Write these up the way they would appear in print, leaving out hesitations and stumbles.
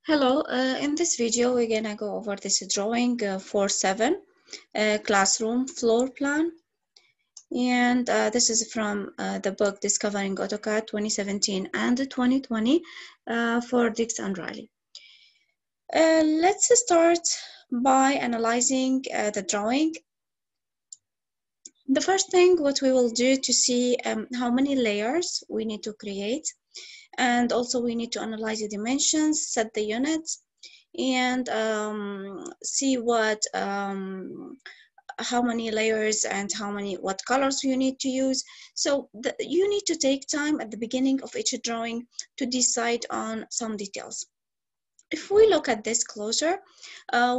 Hello, in this video we're gonna go over this drawing 4.7 classroom floor plan, and this is from the book Discovering AutoCAD 2017 and 2020 for Dix and Riley. Let's start by analyzing the drawing. The first thing what we will do to see how many layers we need to create, and also we need to analyze the dimensions, set the units, and see what how many layers and what colors you need to use. So you need to take time at the beginning of each drawing to decide on some details. If we look at this closer,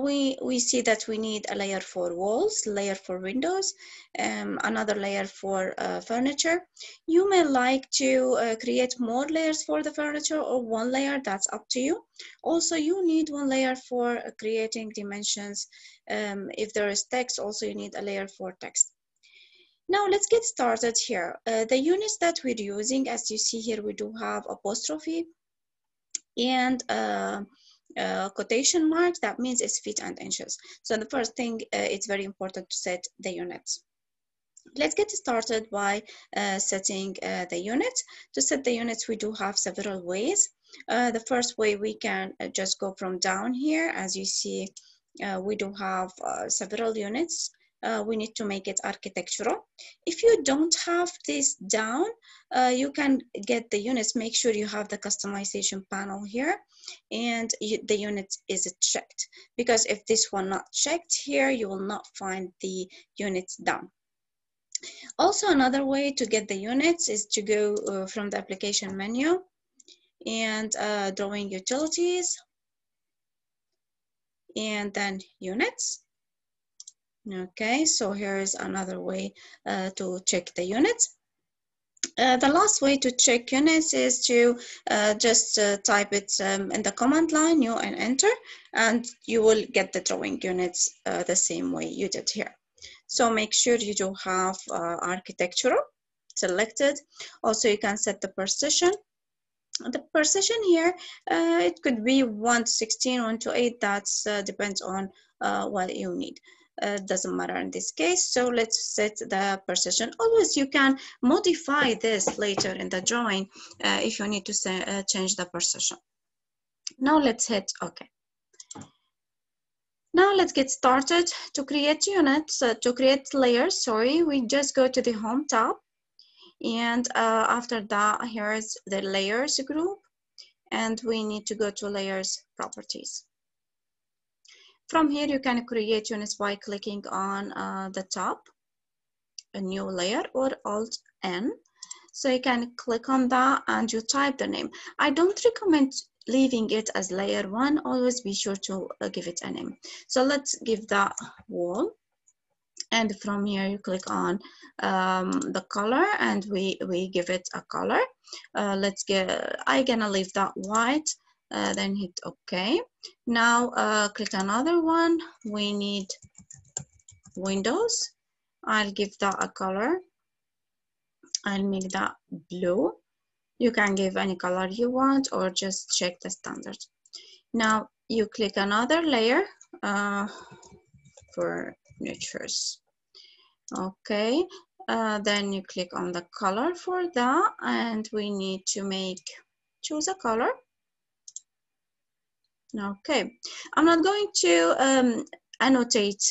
we see that we need a layer for walls, layer for windows, another layer for furniture. You may like to create more layers for the furniture or one layer, that's up to you. Also, you need one layer for creating dimensions. If there is text, also you need a layer for text. Now let's get started here. The units that we're using, as you see here, we do have apostrophe and quotation marks. That means it's feet and inches. So the first thing, it's very important to set the units. Let's get started by setting the units. To set the units, we do have several ways. The first way, we can just go from down here. As you see, we do have several units. We need to make it architectural. If you don't have this down, you can get the units. Make sure you have the customization panel here and the unit is checked, because if this one not checked here, you will not find the units down. Also, another way to get the units is to go from the application menu and drawing utilities and then units. Okay, so here is another way to check the units. The last way to check units is to just type it in the command line, new, and enter, and you will get the drawing units the same way you did here. So make sure you do have architectural selected. Also, you can set the precision. The precision here, it could be 1:16, 1:8, that depends on what you need. Doesn't matter in this case. So let's set the precision. Always you can modify this later in the drawing if you need to change the precision. Now let's hit OK. Now let's get started. To create units, to create layers, sorry, we just go to the Home tab. And after that, here's the layers group. And we need to go to layers properties. From here, you can create units by clicking on the top, a new layer, or Alt-N. So you can click on that and you type the name. I don't recommend leaving it as layer 1. Always be sure to give it a name. So let's give that wall. And from here, you click on the color and we give it a color. I'm gonna leave that white. Then hit OK. Now click another one. We need windows. I'll give that a color. I'll make that blue. You can give any color you want or just check the standard. Now you click another layer, furnitures. Okay. Then you click on the color for that, and we need to choose a color. Okay, I'm not going to annotate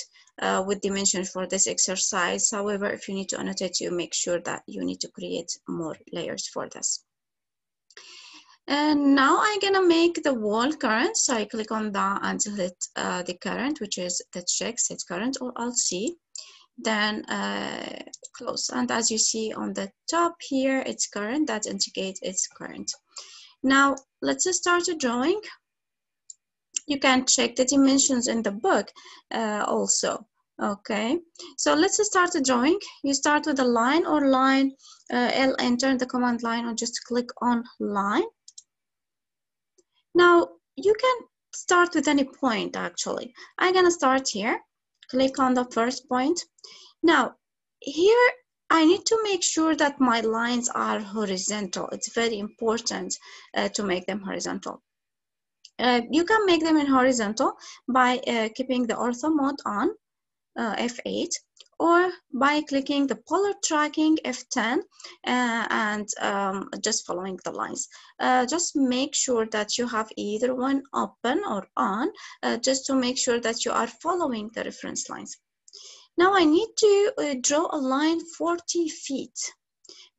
with dimensions for this exercise. However, if you need to annotate, you make sure that you need to create more layers for this. And now I'm gonna make the wall current. So I click on that and hit the current, which is the check, set current, or Alt-C. Then close. And as you see on the top here, it's current. That indicates it's current. Now let's start a drawing. You can check the dimensions in the book also. Okay, so let's start a drawing. You start with a line or line, L, enter the command line, or just click on line. Now you can start with any point actually. I'm gonna start here. Click on the first point. Now here I need to make sure that my lines are horizontal. It's very important to make them horizontal. You can make them in horizontal by keeping the ortho mode on, F8, or by clicking the polar tracking F10 and just following the lines. Just make sure that you have either one open or on, just to make sure that you are following the reference lines. Now I need to draw a line 40 feet.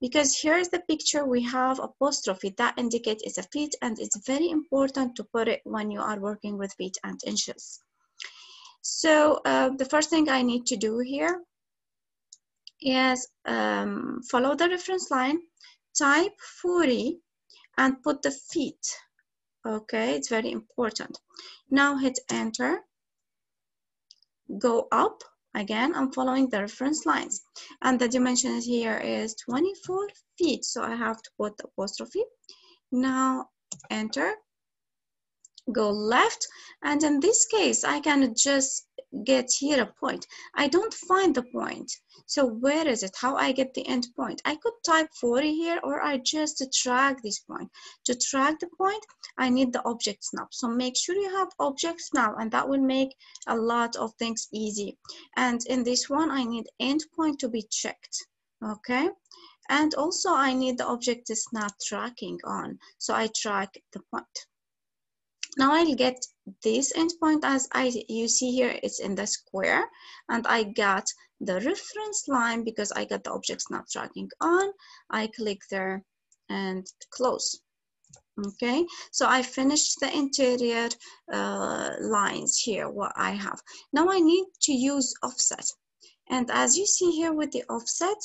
Because here's the picture, we have apostrophe that indicates it's a feet, and it's very important to put it when you are working with feet and inches. So the first thing I need to do here is follow the reference line, type 40 and put the feet. Okay, it's very important. Now hit enter, go up. Again, I'm following the reference lines, and the dimension here is 24 feet, so I have to put the apostrophe. Now enter, go left, and in this case I can just get here a point. I don't find the point, so where is it? How I get the end point? I could type 40 here, or I just track this point. To track the point, I need the object snap, so make sure you have object snap, and that will make a lot of things easy. And in this one I need end point to be checked. Okay, and also I need the object snap tracking on, so I track the point. Now I'll get this endpoint as you see here, it's in the square, and I got the reference line because I got the object snap tracking on. I click there and close. Okay, so I finished the interior lines here, what I have. Now I need to use offset. And as you see here with the offset,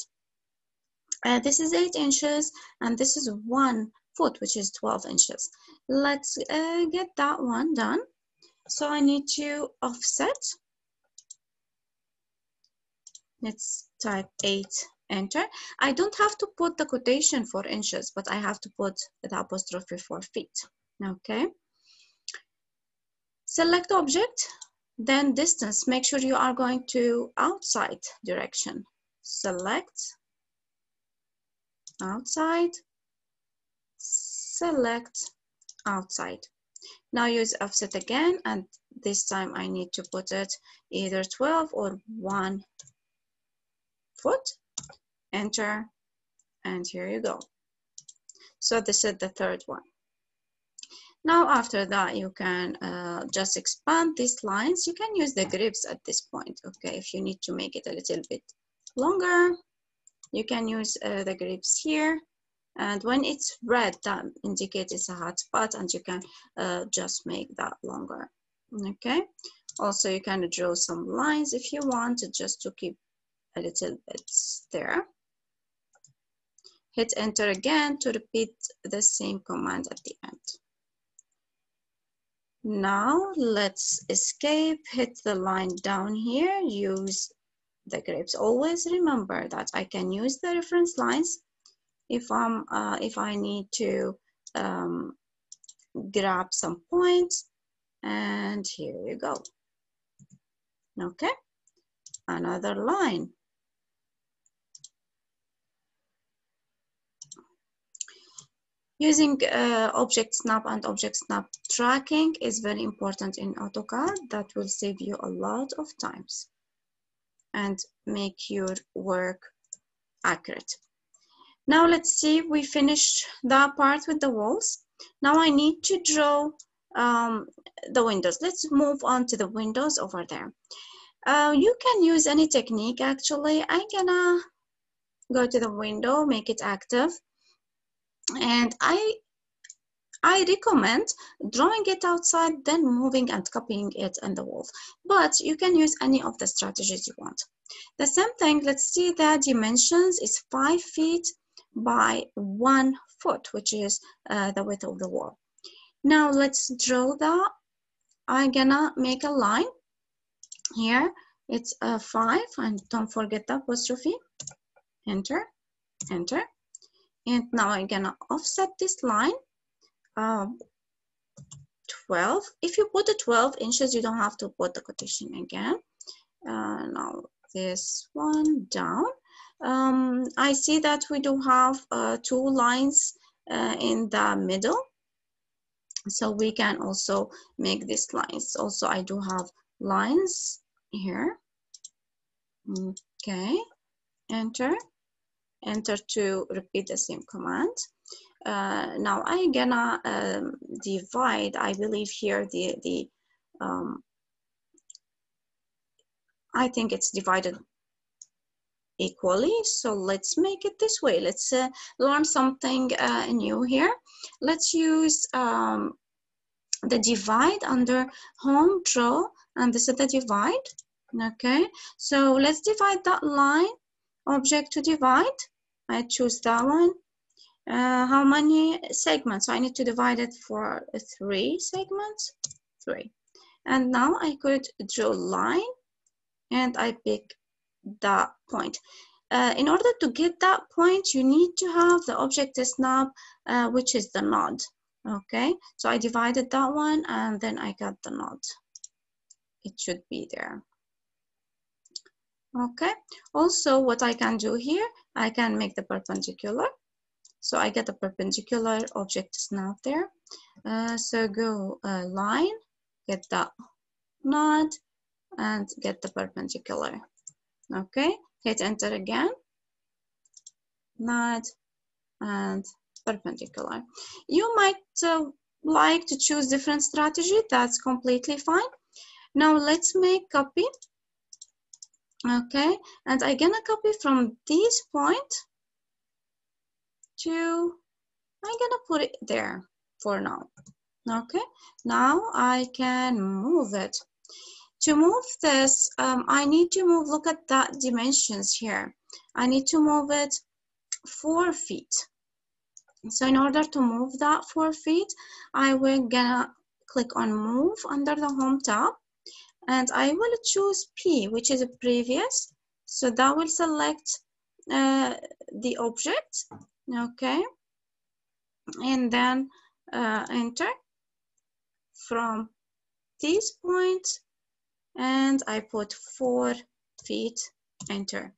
this is 8 inches and this is 1 foot, which is 12 inches. Let's get that one done. So I need to offset. Let's type 8, enter. I don't have to put the quotation for inches, but I have to put the apostrophe for feet. Okay. Select object, then distance. Make sure you are going to outside direction. Select outside, select outside. Now use offset again, and this time I need to put it either 12 or 1 foot. Enter, and here you go. So this is the third one. Now after that, you can just expand these lines. You can use the grips at this point. Okay, if you need to make it a little bit longer, you can use the grips here. And when it's red, that indicates it's a hot spot, and you can just make that longer. Okay. Also, you can draw some lines if you want, just to keep a little bit there. Hit enter again to repeat the same command at the end. Now let's escape, hit the line down here, use the grips. Always remember that I can use the reference lines if I need to grab some points, and here you go. Okay, another line. Using object snap and object snap tracking is very important in AutoCAD. That will save you a lot of times and make your work accurate. Now let's see, we finished that part with the walls. Now I need to draw the windows. Let's move on to the windows over there. You can use any technique actually. I'm gonna go to the window, make it active. And I recommend drawing it outside, then moving and copying it on the wall. But you can use any of the strategies you want. The same thing, let's see the dimensions is 5 feet by 1 foot, which is the width of the wall. Now let's draw that. I'm gonna make a line here. It's 5, and don't forget the apostrophe. Enter, enter. And now I'm gonna offset this line 12. If you put the 12 inches, you don't have to put the quotation again. Now this one down. I see that we do have 2 lines in the middle. So we can also make these lines. Also, I do have lines here. Okay, enter to repeat the same command. Now I'm gonna divide, I believe here I think it's divided equally, so let's make it this way. Let's learn something new here. Let's use the divide under home, draw, and this is the divide. Okay, so let's divide that line, object to divide. I choose that one. How many segments? So I need to divide it for 3 segments. 3. And now I could draw line, and I pick that point. In order to get that point, you need to have the object snap, which is the node. Okay, so I divided that one, and then I got the node. It should be there. Okay, also what I can do here, I can make the perpendicular. So I get a perpendicular object snap there. So go line, get that node, and get the perpendicular. Okay, hit enter again, node, and perpendicular. You might like to choose different strategy. That's completely fine. Now let's make copy. Okay, and I'm gonna copy from this point to, I'm gonna put it there for now. Okay, now I can move it. To move this, I need to move, look at that dimensions here. I need to move it 4 feet. So in order to move that 4 feet, I will gonna click on move under the home tab, and I will choose P, which is a previous. So that will select the object. Okay, and then enter from this point, and I put 4 feet, enter.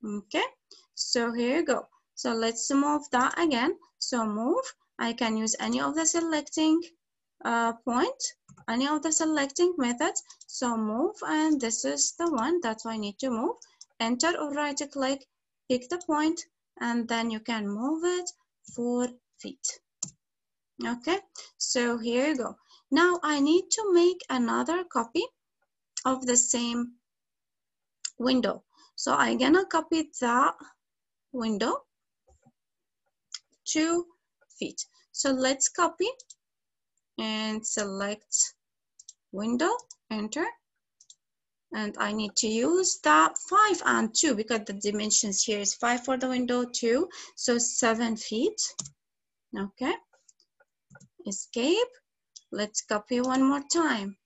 Okay, so here you go. So let's move that again. So move, I can use any of the selecting point, any of the selecting methods. So move, and this is the one that I need to move. Enter or right click, pick the point, and then you can move it 4 feet. Okay, so here you go. Now I need to make another copy of the same window. So I'm gonna copy that window 2 feet. So let's copy and select window, enter. And I need to use that 5 and 2 because the dimensions here is 5 for the window, 2, so 7 feet. Okay, escape. Let's copy one more time.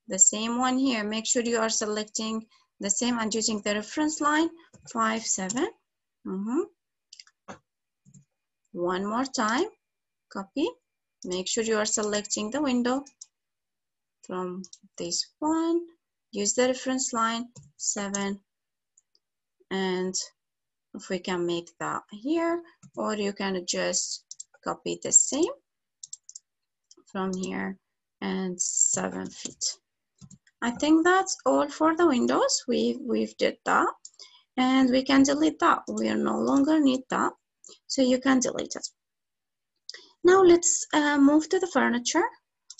The same one here. Make sure you are selecting the same and using the reference line 5, 7. One more time, copy. Make sure you are selecting the window from this one. Use the reference line 7, and if we can make that here, or you can just copy the same from here and 7 feet. I think that's all for the windows. We've did that, and we can delete that. We no longer need that, so you can delete it. Now let's move to the furniture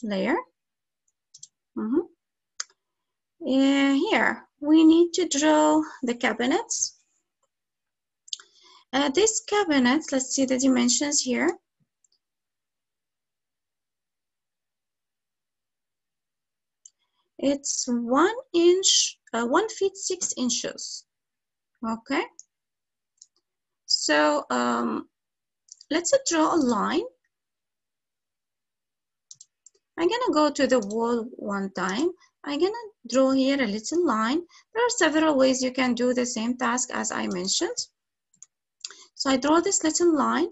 layer. Here we need to draw the cabinets. These cabinets, let's see the dimensions here. It's 1 inch, 1 feet 6 inches. Okay. So let's draw a line. I'm gonna go to the wall one time. I'm gonna draw here a little line. There are several ways you can do the same task as I mentioned. So I draw this little line,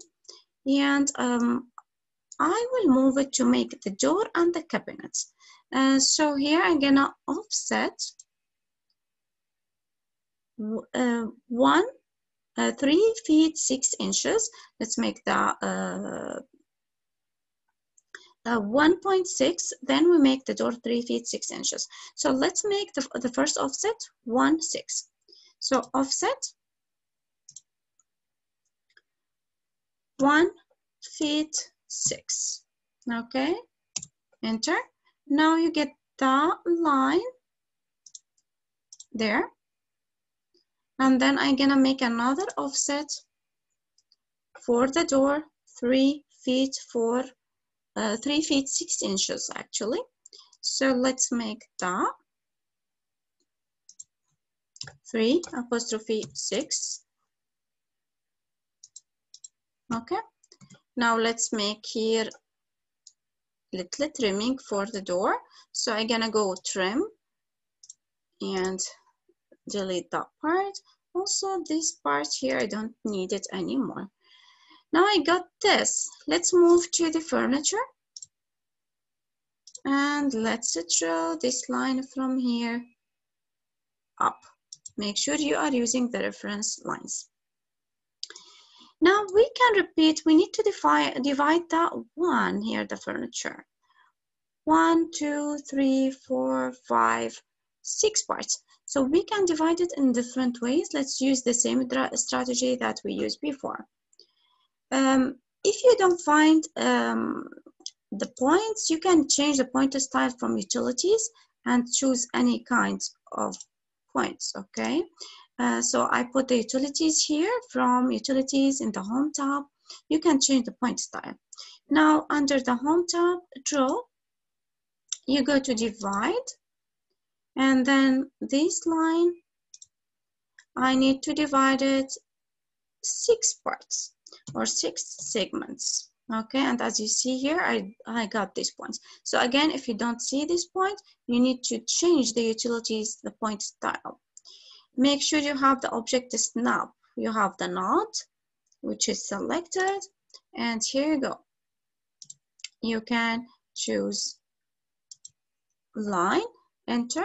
and I will move it to make the door and the cabinets. So here I'm gonna offset 1 3 feet 6 inches. Let's make that 1.6. Then we make the door 3 feet 6 inches. So let's make the first offset 1.6. So offset 1 feet 6. Okay, enter. Now you get the line there, and then I'm gonna make another offset for the door 3 feet 6 inches actually. So let's make that 3'6. Okay, now let's make here little trimming for the door. So I'm gonna go trim and delete that part. Also this part here, I don't need it anymore. Now I got this. Let's move to the furniture and let's draw this line from here up. Make sure you are using the reference lines. Now we can repeat, we need to divide that one here, the furniture. 1, 2, 3, 4, 5, 6 parts. So we can divide it in different ways. Let's use the same strategy that we used before. If you don't find the points, you can change the pointer style from utilities and choose any kind of points, okay? So I put the utilities here. From utilities in the home tab, you can change the point style. Now under the home tab, draw, you go to divide, and then this line, I need to divide it 6 parts or 6 segments. Okay, and as you see here, I got these points. So again, if you don't see this point, you need to change the utilities, the point style. Make sure you have the object snap. You have the knot, which is selected, and here you go. You can choose line, enter,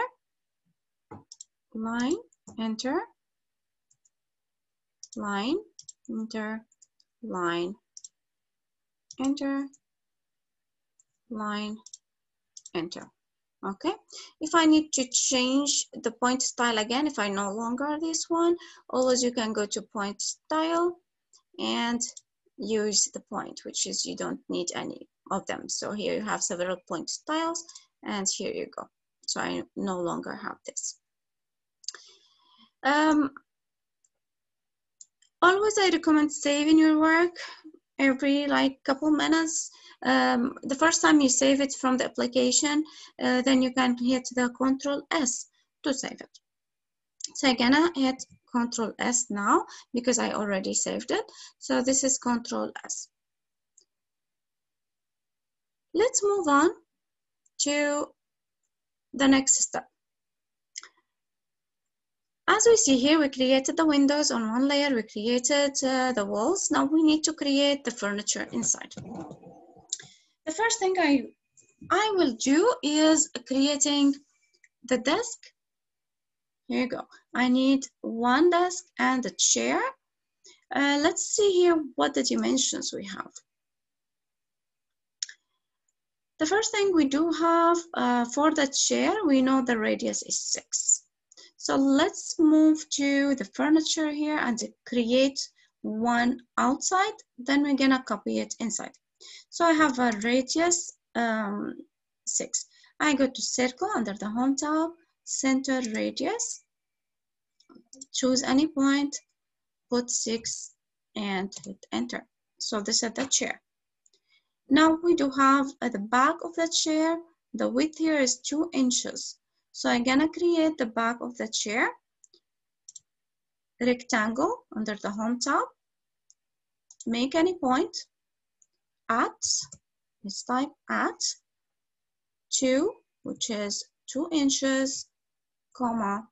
line, enter, line, enter, line, enter, line, enter. Okay, if I need to change the point style again, if I no longer this one, always you can go to point style and use the point, which is you don't need any of them. So here you have several point styles, and here you go. So I no longer have this. Always I recommend saving your work every like couple minutes. The first time you save it from the application, then you can hit the Ctrl S to save it. So I'm gonna hit Ctrl S now because I already saved it. So this is Ctrl S. Let's move on to the next step. As we see here, we created the windows on one layer, we created the walls. Now we need to create the furniture inside. The first thing I will do is creating the desk. Here you go. I need one desk and a chair. Let's see here what the dimensions we have. The first thing we do have for the chair, we know the radius is 6. So let's move to the furniture here and create one outside. Then we're gonna copy it inside. So I have a radius 6. I go to circle under the home tab, center radius, choose any point, put 6 and hit enter. So this is the chair. Now we do have at the back of the chair, the width here is 2 inches. So I'm gonna create the back of the chair, rectangle under the home tab, make any point, at, let's type at 2, which is 2 inches, comma,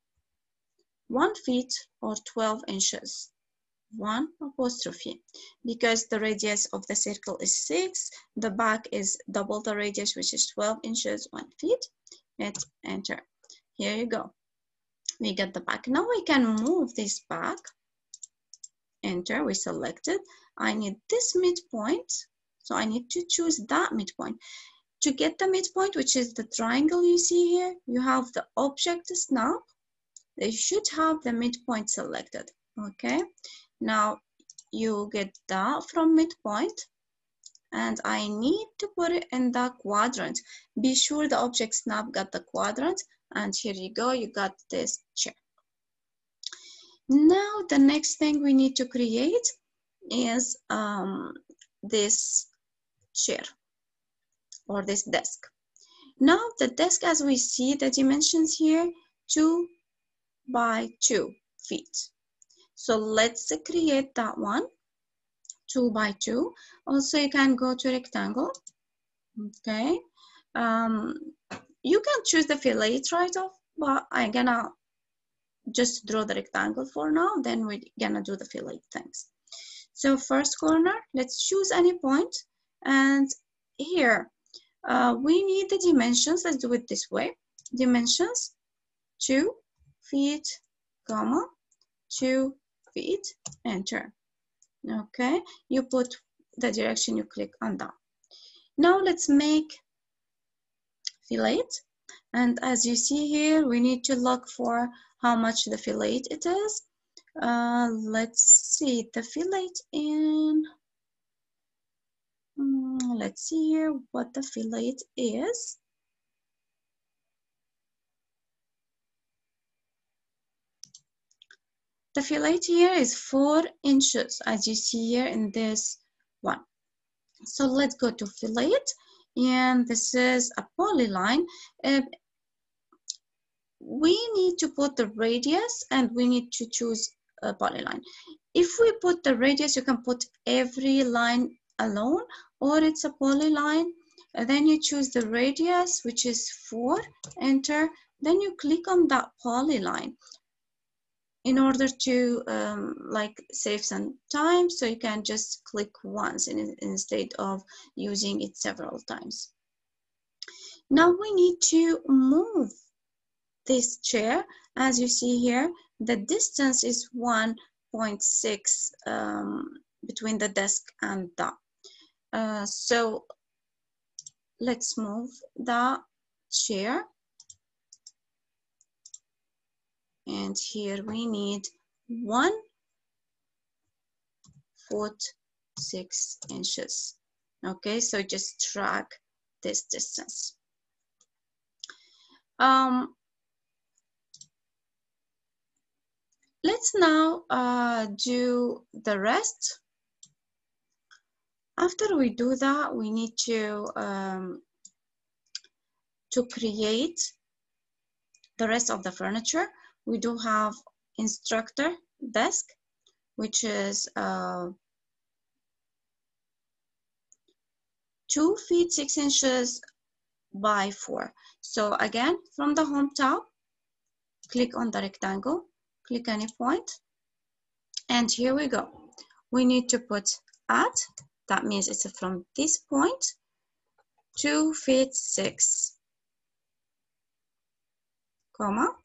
1 feet or 12 inches, 1 apostrophe. Because the radius of the circle is 6, the back is double the radius, which is 12 inches, 1 feet, hit enter. Here you go. We get the back. Now we can move this back enter, we selected. I need this midpoint, so I need to choose that midpoint. To get the midpoint, which is the triangle you see here, you have the object snap. They should have the midpoint selected, okay? Now you get that from midpoint, and I need to put it in the quadrant. Be sure the object snap got the quadrant, and here you go, you got this chair. Now the next thing we need to create is this chair or this desk. Now the desk, as we see the dimensions here, 2 by 2 feet. So let's create that one, 2 by 2. Also, you can go to rectangle. Okay. You can choose the fillet right off, but I'm gonna just draw the rectangle for now, then we're gonna do the fillet things. So first corner, let's choose any point, and here we need the dimensions. Let's do it this way. Dimensions 2 feet, comma 2 feet, enter. Okay, you put the direction, you click on that. Now let's make fillet, and as you see here, we need to look for how much the fillet it is. Let's see the fillet in, let's see here what the fillet is. The fillet here is 4 inches, as you see here in this one. So let's go to fillet, and this is a polyline. We need to put the radius, and we need to choose a polyline. If we put the radius, you can put every line alone, or it's a polyline. Then you choose the radius, which is 4, enter. Then you click on that polyline in order to like save some time, so you can just click once instead of using it several times. Now we need to move this chair. As you see here, the distance is 1.6 between the desk and that. So let's move the chair. And here we need 1 foot 6 inches. Okay, so just track this distance. Let's now do the rest. After we do that, we need to create the rest of the furniture. We do have instructor desk, which is 2 feet 6 inches by 4. So again, from the home tab, click on the rectangle, click any point, and here we go. We need to put at, that means it's from this point, 2 feet 6, comma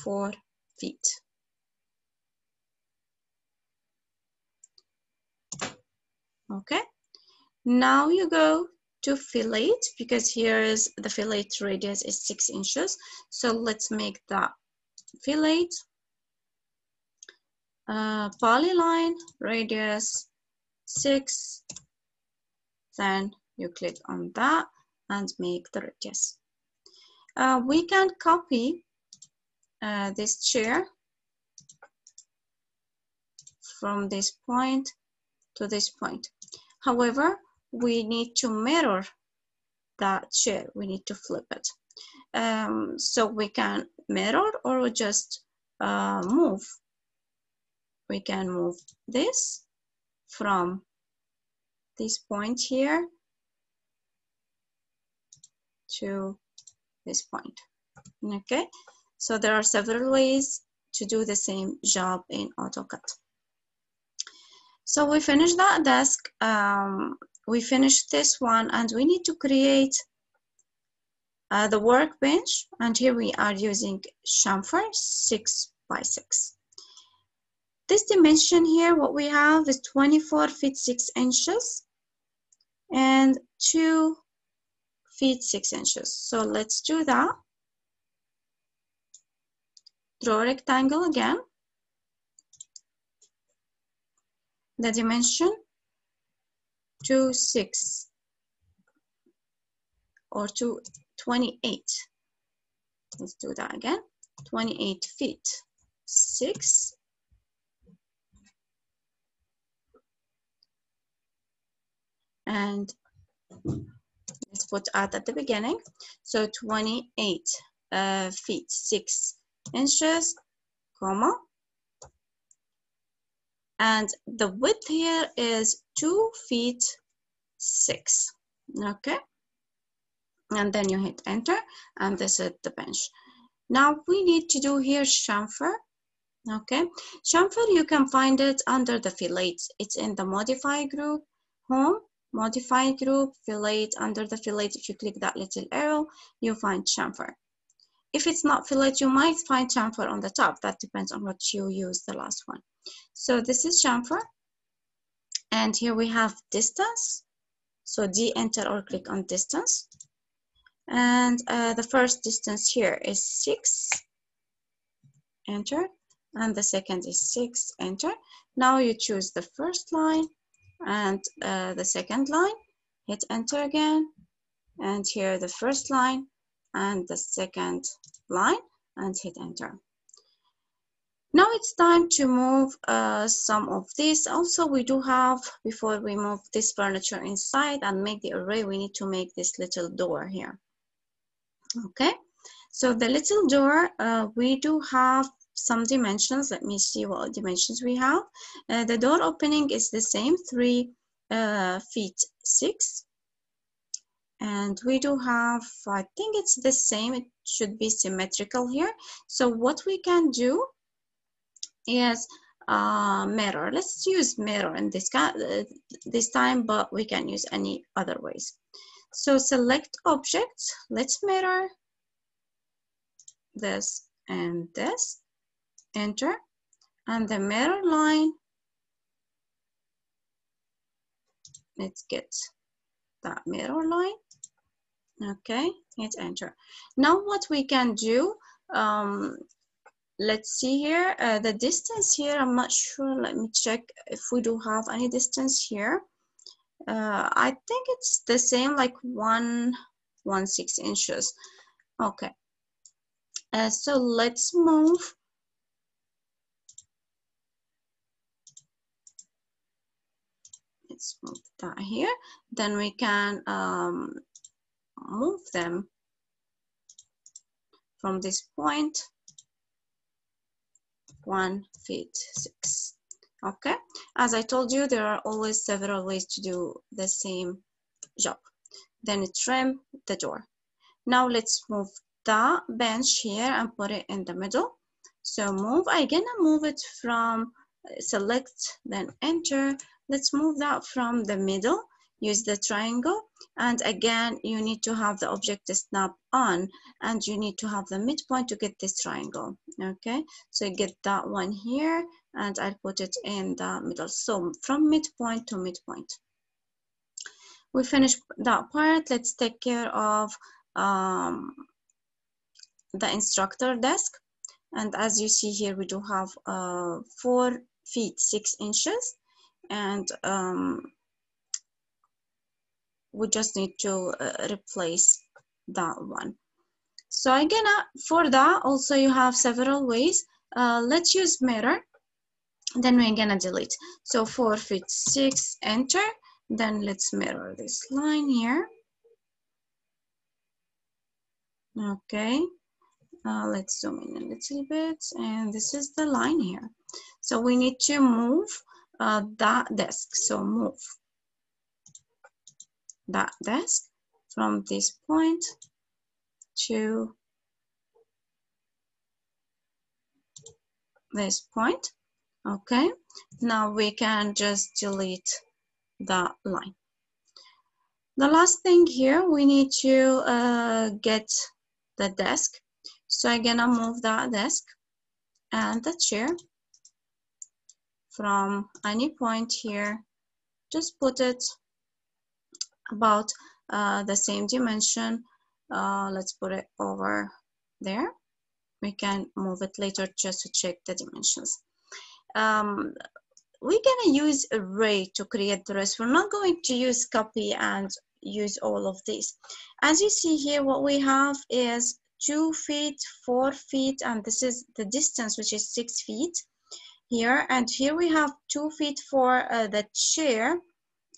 4 feet. Okay, now you go to fillet, because here is the fillet radius is 6 inches. So let's make that fillet polyline radius 6. Then you click on that and make the radius. We can copy this chair from this point to this point. However, we need to mirror that chair. We need to flip it. So we can mirror or just move. We can move this from this point here to this point. Okay, so there are several ways to do the same job in AutoCAD. So we finished that desk, we finished this one, and we need to create the workbench, and here we are using chamfer 6 by 6. this dimension here, what we have is 24 feet 6 inches and 2 feet 6 inches. So let's do that. Draw a rectangle again. The dimension 26 or 28. Let's do that again. 28 feet 6 and let's put at the beginning. So 28 feet 6 inches, comma, and the width here is 2 feet 6. Okay, and then you hit enter, and this is the bench. Now we need to do here chamfer. Okay, chamfer, you can find it under the fillets. It's in the modify group, home, modify group, fillet. Under the fillet, if you click that little arrow, you find chamfer. If it's not fillet, you might find chamfer on the top. That depends on what you use, the last one. So this is chamfer. And here we have distance. So D, enter or click on distance. And the first distance here is 6, enter. And the second is 6, enter. Now you choose the first line and the second line, hit enter again. And here the first line and the second line, and hit enter. Now it's time to move some of this. Also, we do have, before we move this furniture inside and make the array, we need to make this little door here. Okay, so the little door, we do have some dimensions. Let me see what dimensions we have. The door opening is the same, 3 feet 6. And we do have, I think it's the same, it should be symmetrical here. So what we can do is mirror. Let's use mirror in this time, but we can use any other ways. So select object, let's mirror this and this, enter, and the mirror line, let's get that mirror line. Okay, hit enter. Now what we can do, let's see here, the distance here, I'm not sure, let me check if we do have any distance here. I think it's the same, like 1.16 inches. Okay, so let's move. Let's move that here. Then we can move them from this point 1 feet 6. Okay, as I told you, there are always several ways to do the same job. Then trim the door. Now let's move the bench here and put it in the middle. So move, I'm gonna move it from, select, then enter. Let's move that from the middle. Use the triangle, and again you need to have the object snap on, and you need to have the midpoint to get this triangle. Okay, so you get that one here, and I'll put it in the middle. So from midpoint to midpoint. We finished that part. Let's take care of the instructor desk, and as you see here, we do have 4 feet 6 inches, and we just need to replace that one. So I'm gonna, for that also you have several ways. Let's use mirror, then we're gonna delete. So 4 feet 6, enter. Then let's mirror this line here. Okay, let's zoom in a little bit, and this is the line here. So we need to move that desk. So move that desk from this point to this point. Okay, now we can just delete that line. The last thing here, we need to get the desk. So I'm gonna move that desk and the chair. from any point here, just put it about the same dimension. Let's put it over there. We can move it later just to check the dimensions. We're gonna use array to create the rest. We're not going to use copy and use all of these. As you see here, what we have is 2 feet, 4 feet, and this is the distance, which is 6 feet here. And here we have 2 feet for the chair,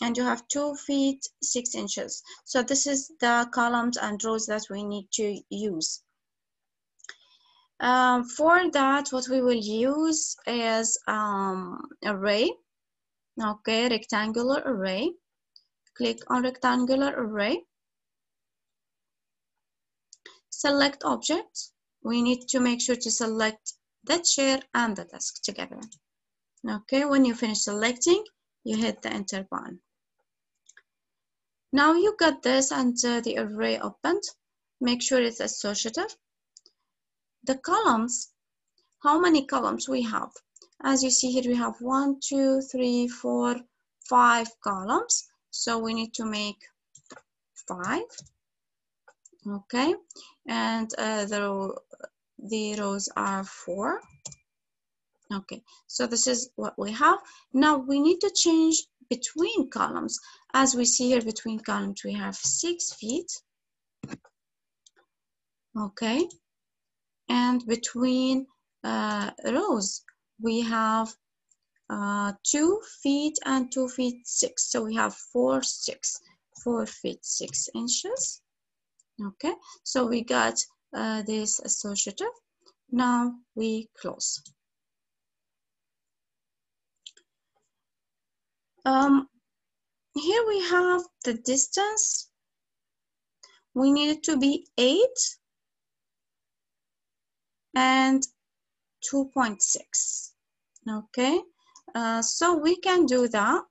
and you have 2 feet 6 inches. So this is the columns and rows that we need to use. For that, what we will use is array. Okay, rectangular array. Click on rectangular array. Select object. We need to make sure to select the chair and the desk together. Okay, when you finish selecting, you hit the enter button. Now you got this and the array opened. Make sure it's associative. The columns, how many columns we have? As you see here, we have 1, 2, 3, 4, 5 columns. So we need to make 5. Okay, and the rows are 4. Okay, so this is what we have. Now we need to change between columns. As we see here, between columns we have 6 feet. Okay, and between rows we have 2 feet and 2 feet 6. So we have 4 feet 6 inches. Okay, so we got this associative. Now we close. Here we have the distance. We need it to be 8 and 2.6. Okay, so we can do that.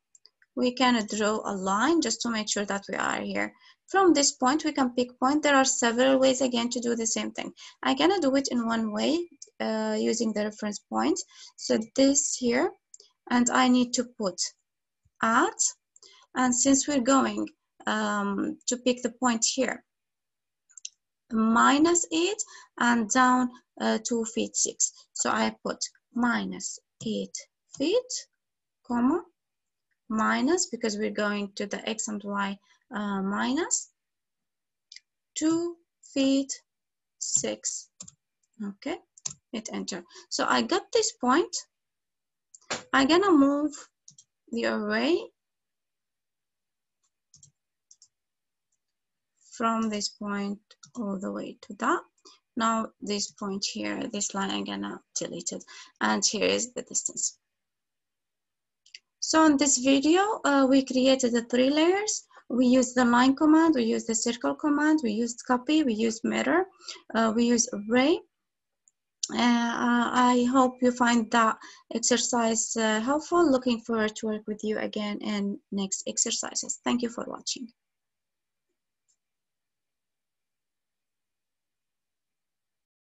We can draw a line just to make sure that we are here. From this point, we can pick point. There are several ways again to do the same thing. I'm gonna do it in one way using the reference point. So this here, and I need to put at, and since we're going to pick the point here, -8 and down 2 feet 6. So I put -8 feet, comma, minus, because we're going to the X and Y, minus 2 feet 6. Okay, hit enter. So I got this point. I'm gonna move the array from this point all the way to that. Now this point here, this line, I'm gonna delete it, and here is the distance. So in this video, we created the 3 layers. We used the line command, we used the circle command, we used copy, we used mirror, we used array. I hope you find that exercise helpful. Looking forward to work with you again in next exercises. Thank you for watching.